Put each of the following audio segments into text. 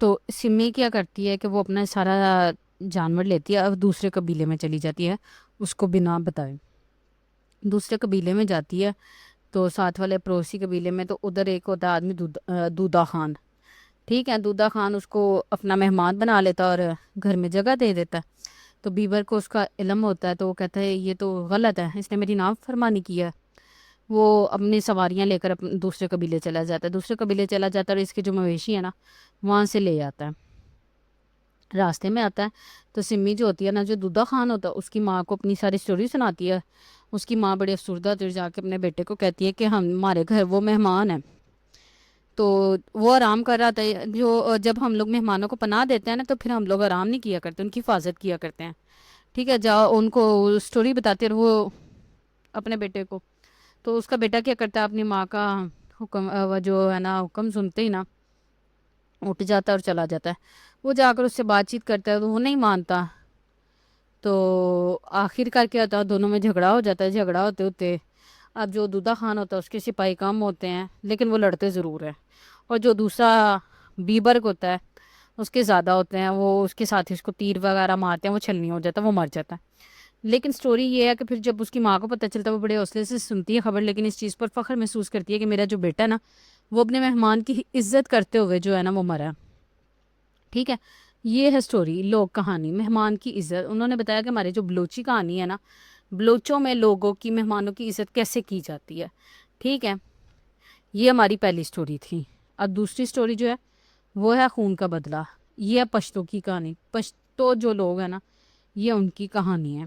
تو سمی کیا کرتی ہے کہ وہ اپنا سارا جانور لیتی ہے اور دوسرے قبیلے میں چلی جاتی ہے، اس کو بنا بتائے دوسرے قبیلے میں جاتی ہے، تو ساتھ والے پڑوسی قبیلے میں، تو ادھر ایک ہوتا ہے آدمی دودھا خان، ٹھیک ہے، دودھا خان اس کو اپنا مہمان بنا لیتا اور گھر میں جگہ دے دیتا ہے۔ تو بیور کو اس کا علم ہوتا ہے، تو وہ کہتا ہے یہ تو غلط ہے، اس نے میری نافرمانی کی ہے۔ وہ اپنی سواریاں لے کر دوسرے قبیلے چلا جاتا ہے، دوسرے قبیلے چلا جاتا ہے اور اس کے جو مویشی ہے نا وہاں سے لے آتا ہے۔ راستے میں آتا ہے تو سمی جو ہوتی ہے نا، جو دودھا خان ہوتا ہے، اس کی ماں کو اپنی ساری سٹوری سناتی ہے۔ اس کی ماں بڑی افسردہ ہوتی ہے، جا کے اپنے بیٹے کو کہتی ہے کہ ہمارے گھر وہ مہمان ہیں، تو وہ آرام کر رہا تھا۔ جب ہم لوگ مہمانوں کو پناہ دیتے ہیں نا، تو پھر ہم لوگ آرام نہیں کیا کرتے، ان کی حفاظت کیا کرتے ہیں، ٹھیک ہے، جا ان کو سٹوری بتاتے ہیں وہ اپنے بیٹے کو۔ تو اس کا بیٹا کیا کرتا ہے، اپنی ماں کا حکم وہ جو ہے نا حکم سنتے ہی نا اٹھ جاتا ہے اور چلا جاتا ہے۔ وہ جا کر اس سے بات چیت کرتا ہے تو وہ نہیں مانتا، تو آخر کر کے ہوتا ہے دونوں میں جھگڑا ہو جاتا ہے۔ جھگڑا ہوتے ہوتے اب جو دودھا خان ہوتا ہے اس کے سپاہی کم ہوتے ہیں، لیکن وہ لڑتے ضرور ہیں، اور جو دوسرا بیبرگ ہوتا ہے اس کے زیادہ ہوتے ہیں، وہ اس کے ساتھ اس کو تیر وغیرہ مارتے ہیں، وہ چھلنی ہو جاتا ہے، وہ مر جاتا ہے۔ لیکن سٹوری یہ ہے کہ پھر جب اس کی ماں کو پتہ چلتا ہے، وہ بڑے حوصلے سے سنتی ہے خبر، لیکن اس چیز پر فخر محسوس کرتی ہے کہ میرا جو بیٹا ہے نا وہ اپنے مہمان کی عزت کرتے ہوئے جو ہے نا وہ مرا، ٹھیک ہے۔ یہ ہے سٹوری لوک کہانی مہمان کی عزت۔ انہوں نے بتایا کہ ہمارے جو بلوچی کہانی ہے نا، بلوچوں میں لوگوں کی مہمانوں کی عزت کیسے کی جاتی ہے، ٹھیک ہے۔ یہ ہماری پہلی سٹوری تھی۔ اب دوسری سٹوری جو ہے وہ ہے خون کا بدلہ۔ یہ ہے پشتو کی کہانی، پشتو جو لوگ ہیں نا یہ ان کی کہانی ہے۔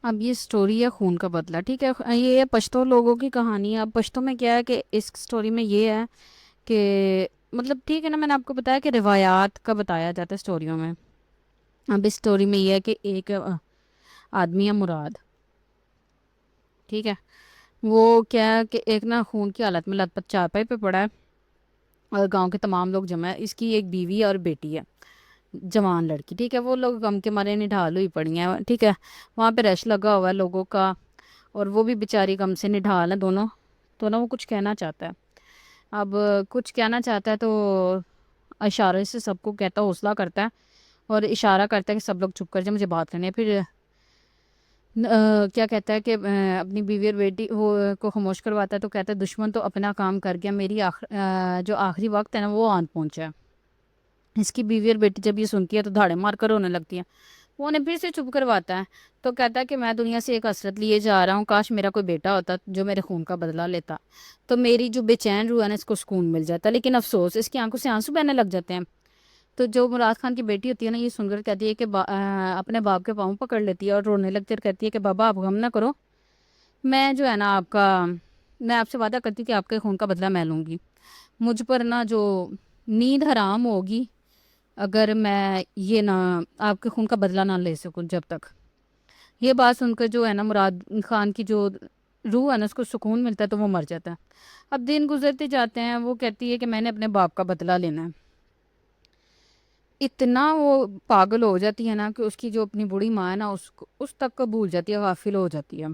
اب یہ سٹوری ہے خون کا بدلہ، ٹھیک ہے، یہ ہے پشتو لوگوں کی کہانی ہے۔ اب پشتو میں کیا ہے کہ اس سٹوری میں یہ ہے کہ مطلب ٹھیک ہے نا، میں نے آپ کو بتایا کہ روایات کا بتایا جاتا ہے سٹوریوں میں۔ اب اس سٹوری میں یہ ہے کہ ایک آدمی ہے مراد، ٹھیک ہے، وہ کیا ہے کہ ایک نا خون کی حالت میں لت پت چارپائی پہ پڑا ہے اور گاؤں کے تمام لوگ جمع ہے۔ اس کی ایک بیوی اور بیٹی ہے، جوان لڑکی، ٹھیک ہے، وہ لوگ غم کے مارے نڈھال ہوئی پڑی ہیں، ٹھیک ہے، وہاں پہ رش لگا ہوا ہے لوگوں کا، اور وہ بھی بیچاری غم سے نڈھال ہے دونوں، تو نا وہ کچھ کہنا چاہتا ہے۔ اب کچھ کہنا چاہتا ہے تو اشارے سے سب کو کہتا، حوصلہ کرتا ہے اور اشارہ کرتا ہے کہ سب لوگ چپ کر جائیں، مجھے بات کرنی ہے۔ پھر کیا کہتا ہے کہ اپنی بیوی اور بیٹی کو خاموش کرواتا ہے، تو کہتا ہے دشمن تو اپنا کام کر گیا، میری جو آخری وقت ہے نا وہ آن پہنچا ہے۔ اس کی بیوی اور بیٹی جب یہ سنتی ہے تو دھاڑے مار کر رونے لگتی ہیں۔ وہ انہیں پھر سے چپ کرواتا ہے، تو کہتا ہے کہ میں دنیا سے ایک حسرت لیے جا رہا ہوں، کاش میرا کوئی بیٹا ہوتا جو میرے خون کا بدلہ لیتا، تو میری جو بے چین روح ہے نا اس کو سکون مل جاتا، لیکن افسوس اس کی آنکھوں سے آنسو بہنے لگ جاتے ہیں۔ تو جو مراد خان کی بیٹی ہوتی ہے نا یہ سن کر کہتی ہے کہ اپنے باپ کے پاؤں پکڑ لیتی ہے اور رونے لگتی ہے اور کہتی ہے کہ بابا آپ غم نہ کرو، میں جو ہے نا میں آپ سے وعدہ کرتی ہوں کہ آپ کے خون کا بدلہ میں لوں گی، مجھ پر نا جو نیند حرام ہوگی اگر میں یہ نہ آپ کے خون کا بدلہ نہ لے سکوں جب تک۔ یہ بات سن کر جو ہے نا مراد خان کی جو روح ہے نا اس کو سکون ملتا ہے، تو وہ مر جاتا ہے۔ اب دن گزرتے جاتے ہیں، وہ کہتی ہے کہ میں نے اپنے باپ کا بدلہ لینا ہے۔ اتنا وہ پاگل ہو جاتی ہے نا کہ اس کی جو اپنی بوڑھی ماں ہے نا اس تک کو بھول جاتی ہے، غافل ہو جاتی ہے،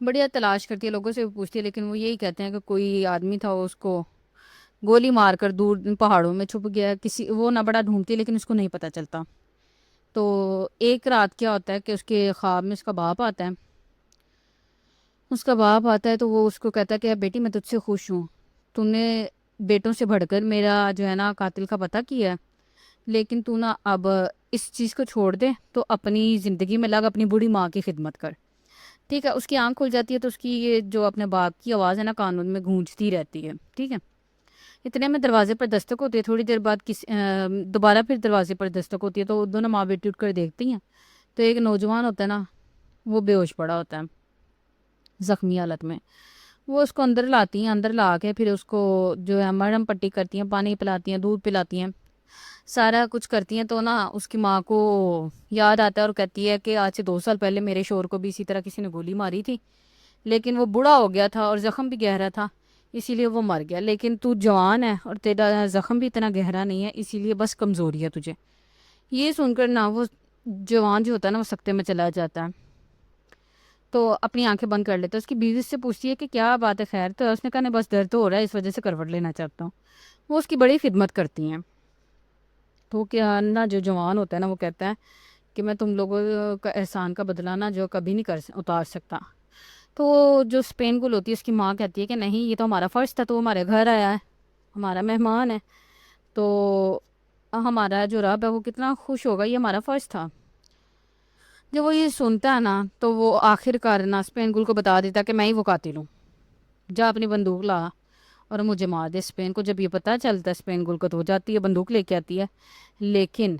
بڑی تلاش کرتی ہے، لوگوں سے پوچھتی ہے، لیکن وہ یہی کہتے ہیں کہ کوئی آدمی تھا اس کو گولی مار کر دور پہاڑوں میں چھپ گیا، وہ نہ بڑا ڈھونڈتی ہے لیکن اس کو نہیں پتہ چلتا۔ تو ایک رات کیا ہوتا ہے کہ اس کے خواب میں اس کا باپ آتا ہے، تو وہ اس کو کہتا ہے کہ بیٹی میں تجھ سے خوش ہوں، تم نے بیٹوں سے بڑھ کر میرا جو ہے نا قاتل کا پتہ کیا ہے، لیکن تو نا اب اس چیز کو چھوڑ دے، تو اپنی زندگی میں لگ، اپنی بوڑھی ماں کی خدمت کر، ٹھیک ہے۔ اس کی آنکھ کھل جاتی ہے تو اس کی یہ جو اپنے باپ کی آواز ہے نا قانون میں گونجتی رہتی ہے، ٹھیک ہے۔ اتنے میں دروازے پر دستک ہوتی ہے، تھوڑی دیر بعد دوبارہ پھر دروازے پر دستک ہوتی ہے، تو دونوں ماں بیٹی اٹھ کر دیکھتی ہیں، تو ایک نوجوان ہوتا ہے نا وہ بے ہوش پڑا ہوتا ہے زخمی حالت میں۔ وہ اس کو اندر لاتی ہیں، اندر لا کے پھر اس کو جو ہے مرہم پٹی کرتی ہیں، پانی پلاتی ہیں، دودھ پلاتی ہیں، سارا کچھ کرتی ہیں، تو نا اس کی ماں کو یاد آتا ہے اور کہتی ہے کہ آج سے 2 سال پہلے میرے شوہر کو بھی اسی طرح کسی نے گولی ماری تھی، لیکن وہ بوڑھا ہو گیا تھا اور زخم بھی گہرا تھا، اسی لیے وہ مر گیا، لیکن تو جوان ہے اور تیرا زخم بھی اتنا گہرا نہیں ہے، اسی لیے بس کمزوری ہے تجھے۔ یہ سن کر نا وہ جوان جو ہوتا ہے نا وہ سکتے میں چلا جاتا ہے۔ تو اپنی آنکھیں بند کر لیتا ہے. اس کی بیوی سے پوچھتی ہے کہ کیا بات ہے خیر؟ تو اس نے کہا نہیں بس درد ہو رہا ہے اس وجہ سے کروٹ لینا چاہتا ہوں. وہ اس کی بڑی خدمت کرتی ہیں. تو کیا نا جو جوان ہوتا ہے نا وہ کہتا ہے کہ میں تم لوگوں کا احسان کا بدلہ نا جو کبھی نہیں اتار سکتا. تو جو اسپین گل ہوتی ہے اس کی ماں کہتی ہے کہ نہیں یہ تو ہمارا فرض تھا, تو ہمارے گھر آیا ہے, ہمارا مہمان ہے, تو ہمارا جو رب ہے وہ کتنا خوش ہوگا, یہ ہمارا فرض تھا. جب وہ یہ سنتا ہے نا تو وہ آخر کار نا اسپین گل کو بتا دیتا کہ میں ہی وہ قاتل ہوں, جا اپنی بندوق لا اور مجھے مار دے. اسپین کو جب یہ پتہ چلتا ہے اسپین گل کو تو ہو جاتی ہے, بندوق لے کے آتی ہے, لیکن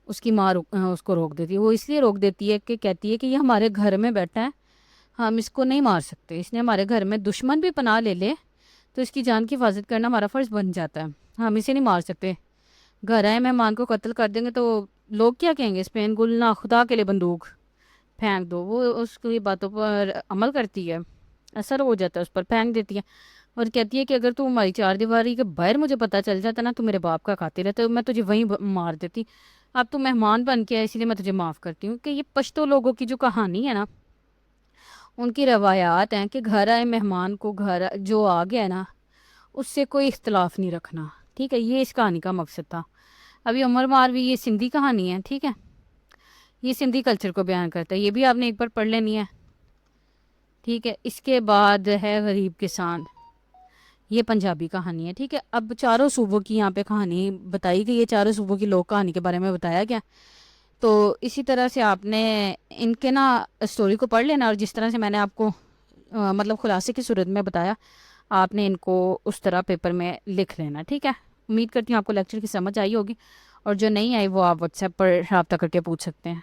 اس کی ماں اس کو روک دیتی ہے. وہ اس لیے روک دیتی ہے کہ کہتی ہے کہ یہ ہمارے گھر میں بیٹھا ہے, ہم اس کو نہیں مار سکتے. اس نے ہمارے گھر میں دشمن بھی پناہ لے لے تو اس کی جان کی حفاظت کرنا ہمارا فرض بن جاتا ہے, ہم اسے نہیں مار سکتے. گھر آئے مہمان کو قتل کر دیں گے تو لوگ کیا کہیں گے؟ اسپین گل نا خدا کے لیے بندوق پھینک دو. وہ اس کی باتوں پر عمل کرتی ہے, اثر ہو جاتا ہے اس پر, پھینک دیتی ہے اور کہتی ہے کہ اگر تو ہماری چار دیواری کے باہر مجھے پتہ چل جاتا نا تو میرے باپ کا قاتل ہے تو میں تجھے وہیں مار دیتی. اب تو مہمان بن کے اسی لیے میں تجھے معاف کرتی ہوں. کہ یہ پشتو لوگوں کی جو کہانی ہے نا, ان کی روایات ہیں کہ گھر آئے مہمان کو گھر جو آ گیا نا اس سے کوئی اختلاف نہیں رکھنا. ٹھیک ہے, یہ اس کہانی کا مقصد تھا. ابھی عمر ماروی یہ سندھی کہانی ہے, ٹھیک ہے, یہ سندھی کلچر کو بیان کرتا ہے, یہ بھی آپ نے ایک بار پڑھ لینی ہے. ٹھیک ہے, اس کے بعد ہے غریب کسان, یہ پنجابی کہانی ہے. ٹھیک ہے, اب چاروں صوبوں کی یہاں پہ کہانی بتائی گئی ہے, چاروں صوبوں کی لوک کہانی کے بارے میں بتایا گیا. تو اسی طرح سے آپ نے ان کے نا اسٹوری کو پڑھ لینا, اور جس طرح سے میں نے آپ کو مطلب خلاصے کی صورت میں بتایا, آپ نے ان کو اس طرح پیپر میں لکھ لینا. ٹھیک ہے, امید کرتی ہوں آپ کو لیکچر کی سمجھ آئی ہوگی, اور جو نہیں آئی وہ آپ واٹس ایپ پر رابطہ کر کے پوچھ سکتے ہیں.